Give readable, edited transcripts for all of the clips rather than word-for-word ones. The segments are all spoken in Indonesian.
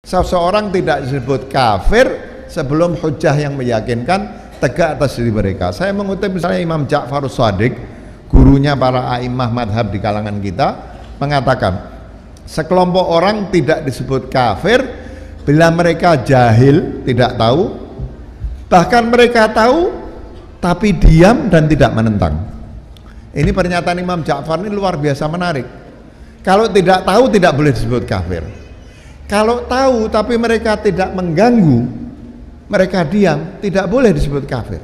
seseorang tidak disebut kafir sebelum hujjah yang meyakinkan tegak atas diri mereka. Saya mengutip misalnya Imam Ja'far Shadiq, gurunya para a'immah madhab di kalangan kita, mengatakan sekelompok orang tidak disebut kafir bila mereka jahil, tidak tahu, bahkan mereka tahu tapi diam dan tidak menentang. Ini pernyataan Imam Ja'far ini luar biasa menarik. Kalau tidak tahu tidak boleh disebut kafir. Kalau tahu tapi mereka tidak mengganggu, mereka diam, tidak boleh disebut kafir.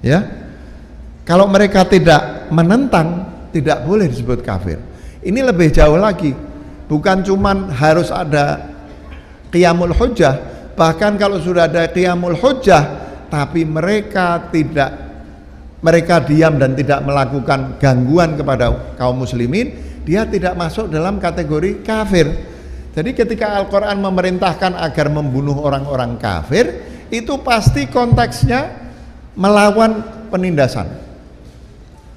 Ya. Kalau mereka tidak menentang, tidak boleh disebut kafir. Ini lebih jauh lagi. Bukan cuman harus ada qiyamul hujjah, bahkan kalau sudah ada qiyamul hujjah tapi mereka diam dan tidak melakukan gangguan kepada kaum muslimin, dia tidak masuk dalam kategori kafir. Jadi ketika Al-Quran memerintahkan agar membunuh orang-orang kafir, itu pasti konteksnya melawan penindasan.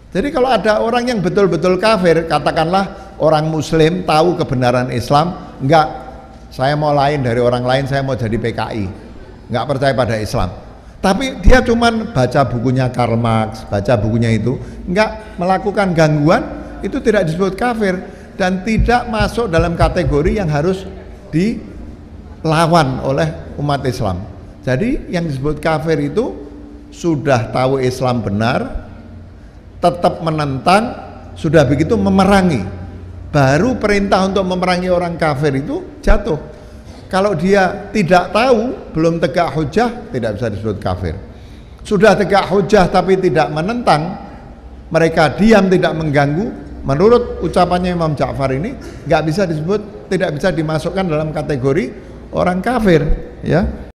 Jadi kalau ada orang yang betul-betul kafir, katakanlah orang muslim tahu kebenaran Islam, enggak, saya mau lain dari orang lain, saya mau jadi PKI, enggak percaya pada Islam, tapi dia cuman baca bukunya Karl Marx, baca bukunya itu, enggak melakukan gangguan, itu tidak disebut kafir dan tidak masuk dalam kategori yang harus dilawan oleh umat Islam. Jadi yang disebut kafir itu sudah tahu Islam benar, tetap menentang, sudah begitu memerangi, baru perintah untuk memerangi orang kafir itu jatuh. Kalau dia tidak tahu, belum tegak hujjah, tidak bisa disebut kafir. Sudah tegak hujjah tapi tidak menentang, mereka diam tidak mengganggu, menurut ucapannya Imam Ja'far ini nggak bisa disebut, tidak bisa dimasukkan dalam kategori orang kafir, ya.